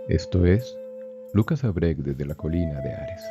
Esto es Lucas Abreg desde la colina de Ares.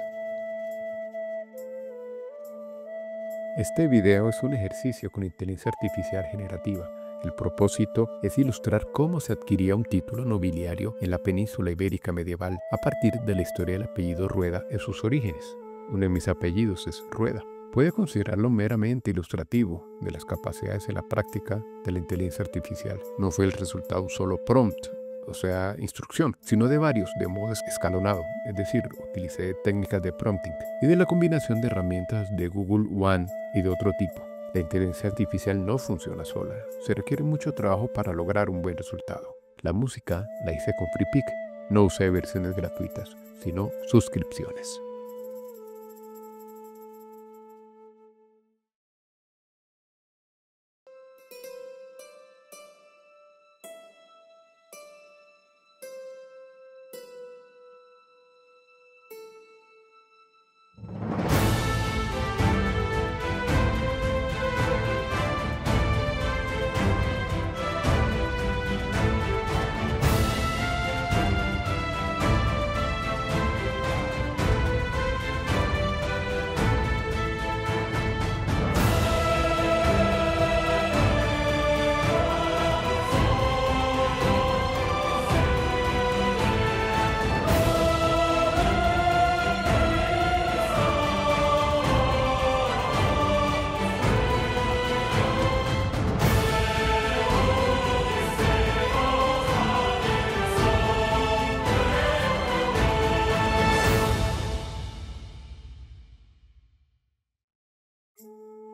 Este video es un ejercicio con inteligencia artificial generativa. El propósito es ilustrar cómo se adquiría un título nobiliario en la península ibérica medieval a partir de la historia del apellido Rueda en sus orígenes. Uno de mis apellidos es Rueda. Puede considerarlo meramente ilustrativo de las capacidades en la práctica de la inteligencia artificial. No fue el resultado un solo prompt, o sea, instrucción, sino de varios, de modo escalonado, es decir, utilicé técnicas de prompting y de la combinación de herramientas de Google One y de otro tipo. La inteligencia artificial no funciona sola, se requiere mucho trabajo para lograr un buen resultado. La música la hice con FreePic, no usé versiones gratuitas, sino suscripciones.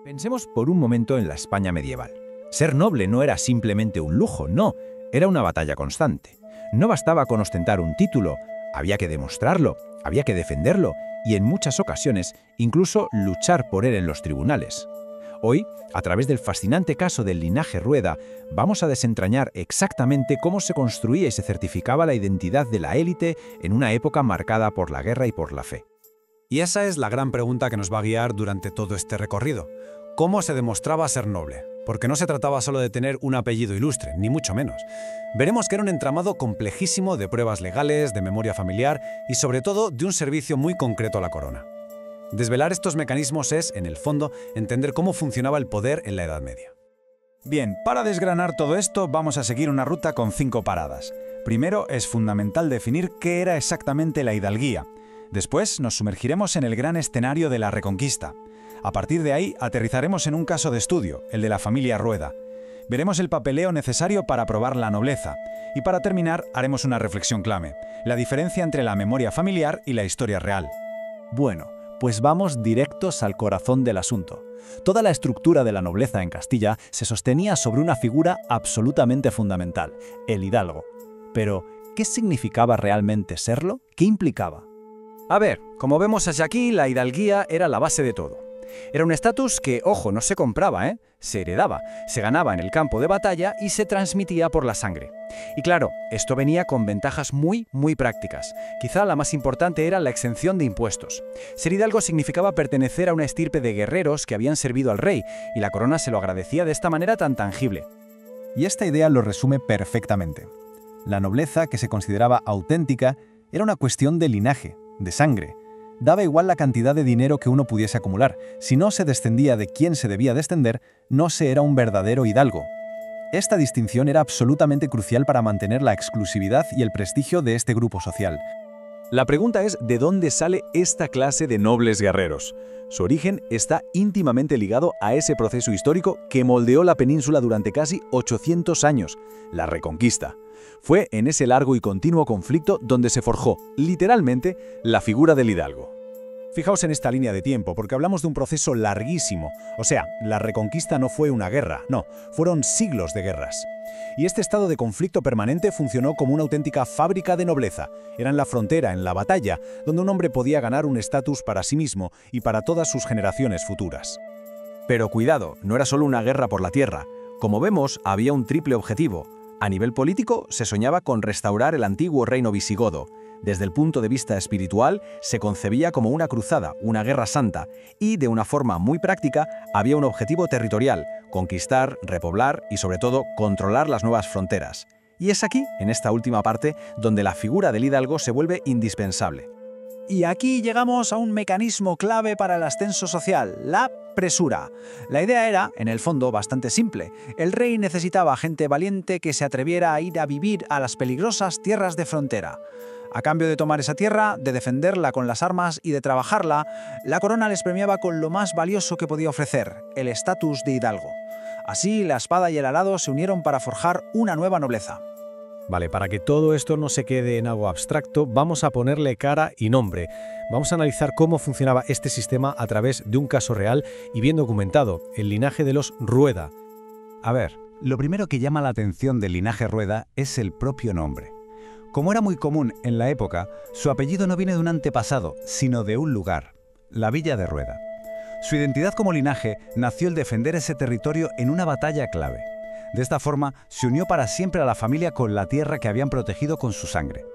Pensemos por un momento en la España medieval. Ser noble no era simplemente un lujo, no, era una batalla constante. No bastaba con ostentar un título, había que demostrarlo, había que defenderlo y en muchas ocasiones incluso luchar por él en los tribunales. Hoy, a través del fascinante caso del linaje Rueda, vamos a desentrañar exactamente cómo se construía y se certificaba la identidad de la élite en una época marcada por la guerra y por la fe. Y esa es la gran pregunta que nos va a guiar durante todo este recorrido. ¿Cómo se demostraba ser noble? Porque no se trataba solo de tener un apellido ilustre, ni mucho menos. Veremos que era un entramado complejísimo de pruebas legales, de memoria familiar y sobre todo de un servicio muy concreto a la corona. Desvelar estos mecanismos es, en el fondo, entender cómo funcionaba el poder en la Edad Media. Bien, para desgranar todo esto vamos a seguir una ruta con 5 paradas. Primero es fundamental definir qué era exactamente la hidalguía. Después nos sumergiremos en el gran escenario de la Reconquista. A partir de ahí aterrizaremos en un caso de estudio, el de la familia Rueda. Veremos el papeleo necesario para probar la nobleza. Y para terminar haremos una reflexión clave, la diferencia entre la memoria familiar y la historia real. Bueno, pues vamos directos al corazón del asunto. Toda la estructura de la nobleza en Castilla se sostenía sobre una figura absolutamente fundamental, el hidalgo. Pero, ¿qué significaba realmente serlo? ¿Qué implicaba? A ver, como vemos hacia aquí, la hidalguía era la base de todo. Era un estatus que, ojo, no se compraba, se heredaba, se ganaba en el campo de batalla y se transmitía por la sangre. Y claro, esto venía con ventajas muy prácticas. Quizá la más importante era la exención de impuestos. Ser hidalgo significaba pertenecer a una estirpe de guerreros que habían servido al rey, y la corona se lo agradecía de esta manera tan tangible. Y esta idea lo resume perfectamente. La nobleza, que se consideraba auténtica, era una cuestión de linaje, de sangre. Daba igual la cantidad de dinero que uno pudiese acumular. Si no se descendía de quien se debía descender, no se era un verdadero hidalgo. Esta distinción era absolutamente crucial para mantener la exclusividad y el prestigio de este grupo social. La pregunta es, ¿de dónde sale esta clase de nobles guerreros? Su origen está íntimamente ligado a ese proceso histórico que moldeó la península durante casi 800 años, la Reconquista. Fue en ese largo y continuo conflicto donde se forjó, literalmente, la figura del hidalgo. Fijaos en esta línea de tiempo, porque hablamos de un proceso larguísimo. O sea, la Reconquista no fue una guerra, no, fueron siglos de guerras. Y este estado de conflicto permanente funcionó como una auténtica fábrica de nobleza. Era en la frontera, en la batalla, donde un hombre podía ganar un estatus para sí mismo y para todas sus generaciones futuras. Pero cuidado, no era solo una guerra por la tierra. Como vemos, había un triple objetivo. A nivel político, se soñaba con restaurar el antiguo reino visigodo. Desde el punto de vista espiritual, se concebía como una cruzada, una guerra santa, y de una forma muy práctica, había un objetivo territorial: conquistar, repoblar y sobre todo controlar las nuevas fronteras. Y es aquí, en esta última parte, donde la figura del hidalgo se vuelve indispensable. Y aquí llegamos a un mecanismo clave para el ascenso social, la presura. La idea era, en el fondo, bastante simple. El rey necesitaba gente valiente que se atreviera a ir a vivir a las peligrosas tierras de frontera. A cambio de tomar esa tierra, de defenderla con las armas y de trabajarla, la corona les premiaba con lo más valioso que podía ofrecer, el estatus de hidalgo. Así, la espada y el arado se unieron para forjar una nueva nobleza. Vale, para que todo esto no se quede en algo abstracto, vamos a ponerle cara y nombre. Vamos a analizar cómo funcionaba este sistema a través de un caso real y bien documentado, el linaje de los Rueda. A ver, lo primero que llama la atención del linaje Rueda es el propio nombre. Como era muy común en la época, su apellido no viene de un antepasado, sino de un lugar, la villa de Rueda. Su identidad como linaje nació al defender ese territorio en una batalla clave. De esta forma, se unió para siempre a la familia con la tierra que habían protegido con su sangre.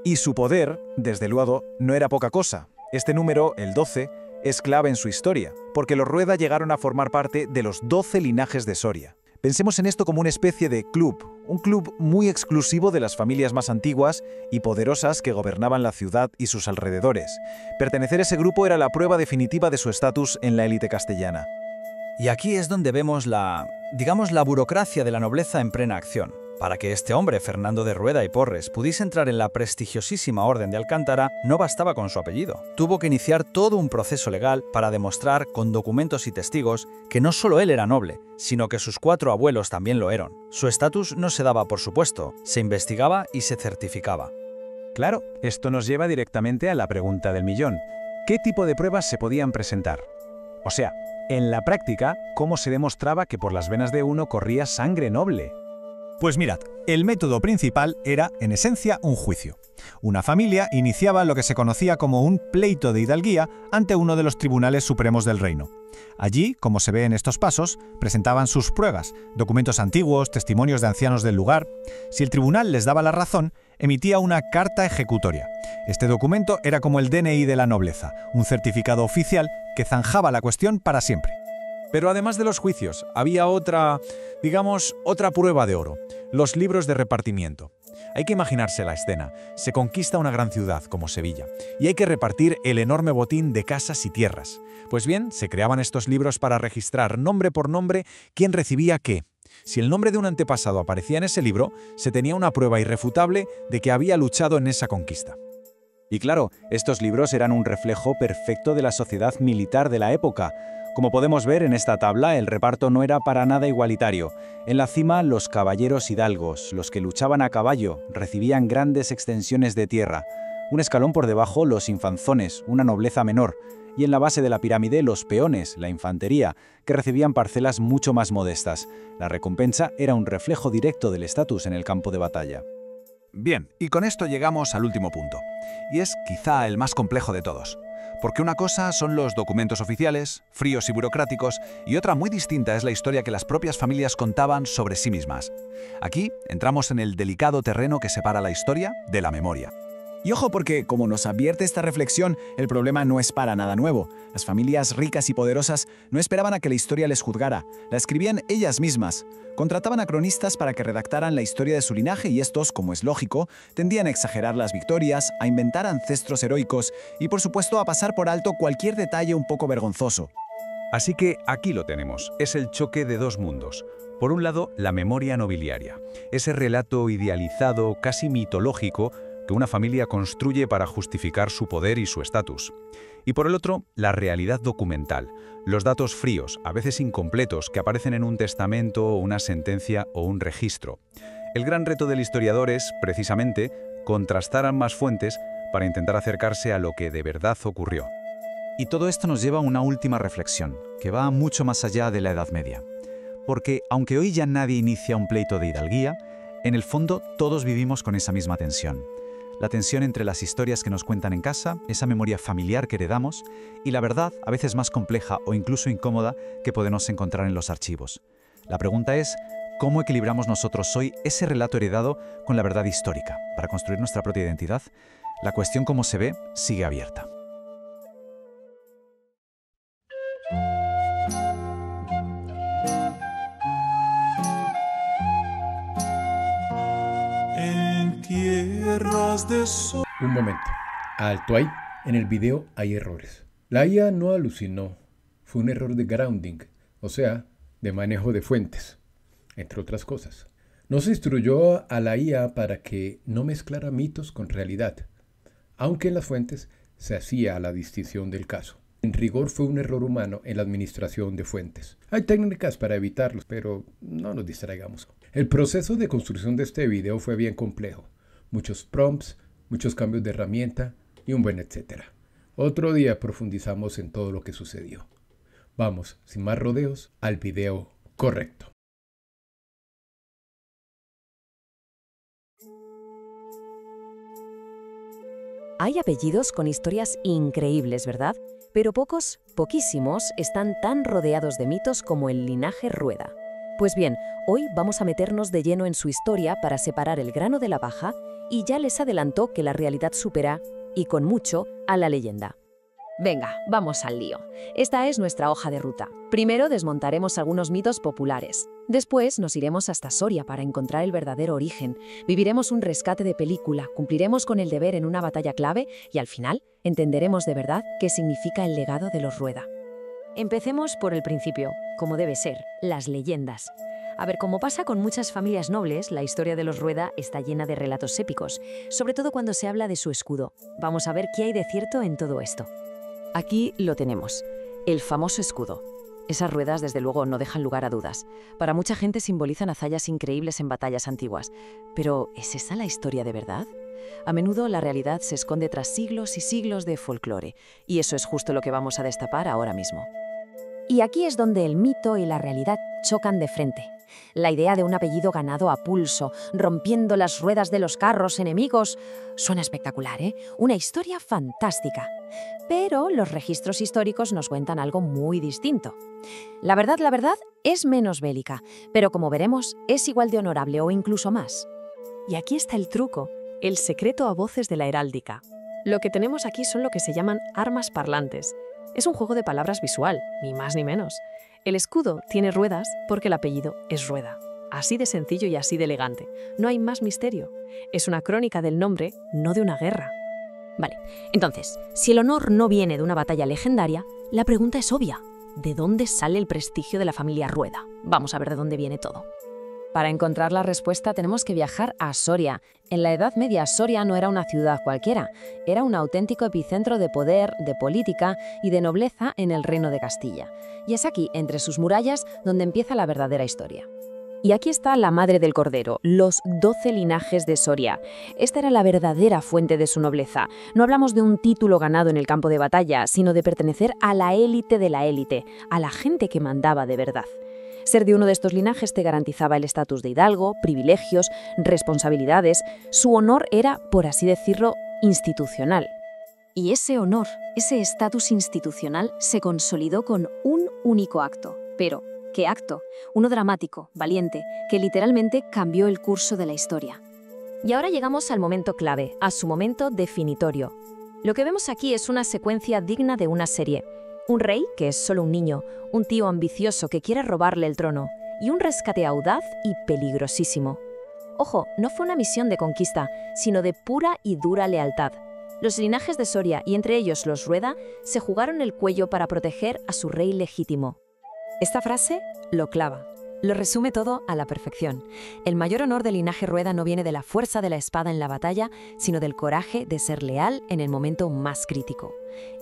Y su poder, desde luego, no era poca cosa. Este número, el 12, es clave en su historia, porque los Rueda llegaron a formar parte de los 12 linajes de Soria. Pensemos en esto como una especie de club, un club muy exclusivo de las familias más antiguas y poderosas que gobernaban la ciudad y sus alrededores. Pertenecer a ese grupo era la prueba definitiva de su estatus en la élite castellana. Y aquí es donde vemos la burocracia de la nobleza en plena acción. Para que este hombre, Fernando de Rueda y Porres, pudiese entrar en la prestigiosísima Orden de Alcántara, no bastaba con su apellido. Tuvo que iniciar todo un proceso legal para demostrar, con documentos y testigos, que no solo él era noble, sino que sus 4 abuelos también lo eran. Su estatus no se daba por supuesto, se investigaba y se certificaba. Claro, esto nos lleva directamente a la pregunta del millón. ¿Qué tipo de pruebas se podían presentar? O sea, en la práctica, ¿cómo se demostraba que por las venas de uno corría sangre noble? Pues mirad, el método principal era, en esencia, un juicio. Una familia iniciaba lo que se conocía como un pleito de hidalguía ante uno de los tribunales supremos del reino. Allí, como se ve en estos pasos, presentaban sus pruebas, documentos antiguos, testimonios de ancianos del lugar. Si el tribunal les daba la razón, emitía una carta ejecutoria. Este documento era como el DNI de la nobleza, un certificado oficial que zanjaba la cuestión para siempre. Pero además de los juicios, había otra prueba de oro, los libros de repartimiento. Hay que imaginarse la escena. Se conquista una gran ciudad como Sevilla y hay que repartir el enorme botín de casas y tierras. Pues bien, se creaban estos libros para registrar nombre por nombre quién recibía qué. Si el nombre de un antepasado aparecía en ese libro, se tenía una prueba irrefutable de que había luchado en esa conquista. Y claro, estos libros eran un reflejo perfecto de la sociedad militar de la época. Como podemos ver en esta tabla, el reparto no era para nada igualitario. En la cima, los caballeros hidalgos, los que luchaban a caballo, recibían grandes extensiones de tierra. Un escalón por debajo, los infanzones, una nobleza menor. Y en la base de la pirámide, los peones, la infantería, que recibían parcelas mucho más modestas. La recompensa era un reflejo directo del estatus en el campo de batalla. Bien, y con esto llegamos al último punto. Y es quizá el más complejo de todos. Porque una cosa son los documentos oficiales, fríos y burocráticos, y otra muy distinta es la historia que las propias familias contaban sobre sí mismas. Aquí entramos en el delicado terreno que separa la historia de la memoria. Y ojo porque, como nos advierte esta reflexión, el problema no es para nada nuevo. Las familias ricas y poderosas no esperaban a que la historia les juzgara, la escribían ellas mismas. Contrataban a cronistas para que redactaran la historia de su linaje y estos, como es lógico, tendían a exagerar las victorias, a inventar ancestros heroicos y, por supuesto, a pasar por alto cualquier detalle un poco vergonzoso. Así que aquí lo tenemos, es el choque de dos mundos. Por un lado, la memoria nobiliaria, ese relato idealizado, casi mitológico, que una familia construye para justificar su poder y su estatus. Y por el otro, la realidad documental, los datos fríos, a veces incompletos, que aparecen en un testamento, una sentencia o un registro. El gran reto del historiador es, precisamente, contrastar ambas fuentes para intentar acercarse a lo que de verdad ocurrió. Y todo esto nos lleva a una última reflexión, que va mucho más allá de la Edad Media. Porque, aunque hoy ya nadie inicia un pleito de hidalguía, en el fondo todos vivimos con esa misma tensión. La tensión entre las historias que nos cuentan en casa, esa memoria familiar que heredamos, y la verdad, a veces más compleja o incluso incómoda, que podemos encontrar en los archivos. La pregunta es, ¿cómo equilibramos nosotros hoy ese relato heredado con la verdad histórica para construir nuestra propia identidad? La cuestión, como se ve, sigue abierta. Un momento. Alto ahí. En el video hay errores. La IA no alucinó. Fue un error de grounding, o sea, de manejo de fuentes, entre otras cosas. No se instruyó a la IA para que no mezclara mitos con realidad, aunque en las fuentes se hacía la distinción del caso. En rigor fue un error humano en la administración de fuentes. Hay técnicas para evitarlos, pero no nos distraigamos. El proceso de construcción de este video fue bien complejo. Muchos prompts, muchos cambios de herramienta y un buen etcétera. Otro día profundizamos en todo lo que sucedió. Vamos, sin más rodeos, al video correcto. Hay apellidos con historias increíbles, ¿verdad? Pero poquísimos, están tan rodeados de mitos como el linaje Rueda. Pues bien, hoy vamos a meternos de lleno en su historia para separar el grano de la paja y ya les adelanto que la realidad supera, y con mucho, a la leyenda. Venga, vamos al lío. Esta es nuestra hoja de ruta. Primero desmontaremos algunos mitos populares. Después nos iremos hasta Soria para encontrar el verdadero origen. Viviremos un rescate de película, cumpliremos con el deber en una batalla clave y al final entenderemos de verdad qué significa el legado de los Rueda. Empecemos por el principio, como debe ser, las leyendas. A ver, como pasa con muchas familias nobles, la historia de los Rueda está llena de relatos épicos, sobre todo cuando se habla de su escudo. Vamos a ver qué hay de cierto en todo esto. Aquí lo tenemos, el famoso escudo. Esas ruedas, desde luego, no dejan lugar a dudas. Para mucha gente simbolizan hazañas increíbles en batallas antiguas. Pero, ¿es esa la historia de verdad? A menudo la realidad se esconde tras siglos y siglos de folclore, y eso es justo lo que vamos a destapar ahora mismo. Y aquí es donde el mito y la realidad chocan de frente. La idea de un apellido ganado a pulso, rompiendo las ruedas de los carros enemigos, suena espectacular, ¿eh? Una historia fantástica. Pero los registros históricos nos cuentan algo muy distinto. La verdad, es menos bélica, pero como veremos, es igual de honorable o incluso más. Y aquí está el truco, el secreto a voces de la heráldica. Lo que tenemos aquí son lo que se llaman armas parlantes. Es un juego de palabras visual, ni más ni menos. El escudo tiene ruedas porque el apellido es Rueda. Así de sencillo y así de elegante. No hay más misterio. Es una crónica del nombre, no de una guerra. Vale, entonces, si el honor no viene de una batalla legendaria, la pregunta es obvia. ¿De dónde sale el prestigio de la familia Rueda? Vamos a ver de dónde viene todo. Para encontrar la respuesta tenemos que viajar a Soria. En la Edad Media, Soria no era una ciudad cualquiera, era un auténtico epicentro de poder, de política y de nobleza en el Reino de Castilla. Y es aquí, entre sus murallas, donde empieza la verdadera historia. Y aquí está la madre del cordero, los 12 linajes de Soria. Esta era la verdadera fuente de su nobleza. No hablamos de un título ganado en el campo de batalla, sino de pertenecer a la élite de la élite, a la gente que mandaba de verdad. Ser de uno de estos linajes te garantizaba el estatus de hidalgo, privilegios, responsabilidades. Su honor era, por así decirlo, institucional. Y ese honor, ese estatus institucional, se consolidó con un único acto. Pero, ¿qué acto? Uno dramático, valiente, que literalmente cambió el curso de la historia. Y ahora llegamos al momento clave, a su momento definitorio. Lo que vemos aquí es una secuencia digna de una serie. Un rey, que es solo un niño, un tío ambicioso que quiere robarle el trono, y un rescate audaz y peligrosísimo. Ojo, no fue una misión de conquista, sino de pura y dura lealtad. Los linajes de Soria, y entre ellos los Rueda, se jugaron el cuello para proteger a su rey legítimo. Esta frase lo clava. Lo resume todo a la perfección. El mayor honor del linaje Rueda no viene de la fuerza de la espada en la batalla, sino del coraje de ser leal en el momento más crítico.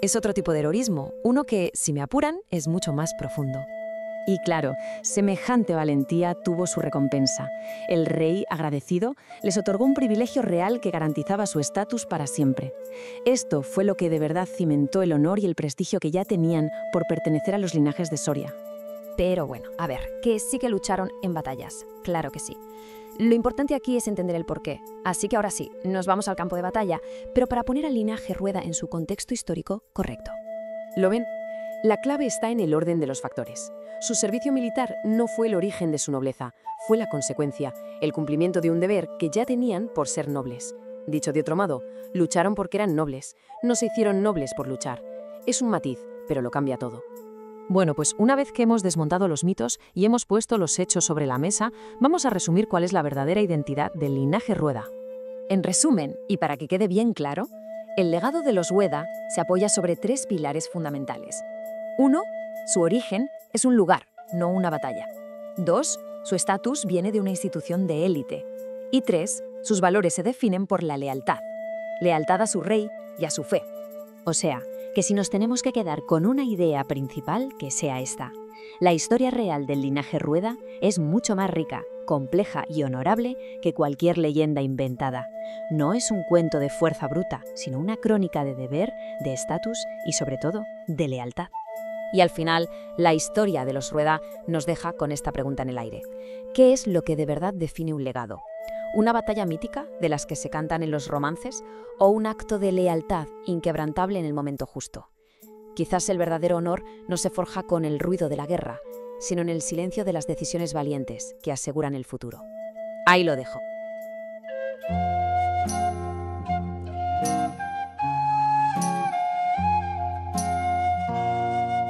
Es otro tipo de heroísmo, uno que, si me apuran, es mucho más profundo. Y claro, semejante valentía tuvo su recompensa. El rey, agradecido, les otorgó un privilegio real que garantizaba su estatus para siempre. Esto fue lo que de verdad cimentó el honor y el prestigio que ya tenían por pertenecer a los linajes de Soria. Pero bueno, a ver, que sí que lucharon en batallas, claro que sí. Lo importante aquí es entender el porqué. Así que ahora sí, nos vamos al campo de batalla, pero para poner al linaje Rueda en su contexto histórico correcto. ¿Lo ven? La clave está en el orden de los factores. Su servicio militar no fue el origen de su nobleza, fue la consecuencia, el cumplimiento de un deber que ya tenían por ser nobles. Dicho de otro modo, lucharon porque eran nobles, no se hicieron nobles por luchar. Es un matiz, pero lo cambia todo. Bueno, pues una vez que hemos desmontado los mitos y hemos puesto los hechos sobre la mesa, vamos a resumir cuál es la verdadera identidad del linaje Rueda. En resumen, y para que quede bien claro, el legado de los Ueda se apoya sobre 3 pilares fundamentales. 1. Su origen es un lugar, no una batalla. 2. Su estatus viene de una institución de élite. Y 3. Sus valores se definen por la lealtad. Lealtad a su rey y a su fe. O sea, que si nos tenemos que quedar con una idea principal, que sea esta. La historia real del linaje Rueda es mucho más rica, compleja y honorable que cualquier leyenda inventada. No es un cuento de fuerza bruta, sino una crónica de deber, de estatus y, sobre todo, de lealtad. Y al final, la historia de los Rueda nos deja con esta pregunta en el aire. ¿Qué es lo que de verdad define un legado? ¿Una batalla mítica, de las que se cantan en los romances, o un acto de lealtad inquebrantable en el momento justo? Quizás el verdadero honor no se forja con el ruido de la guerra, sino en el silencio de las decisiones valientes que aseguran el futuro. Ahí lo dejo.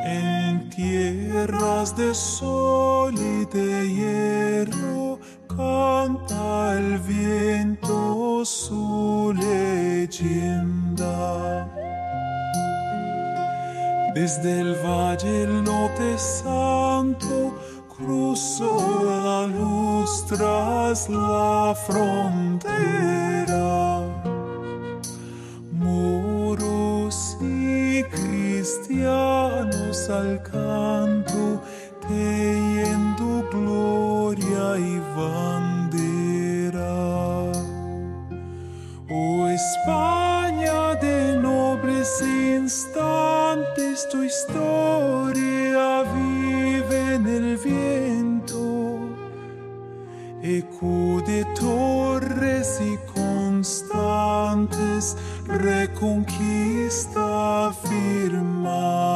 En tierras de sol y de hierro canta el viento su leyenda. Desde el valle el norte santo cruzó la luz tras la frontera. Moros y cristianos al canto, teniendo gloria y bandera. Oh España de nobles instantes, tu historia vive en el viento, eco de torres y constantes, reconquista firma.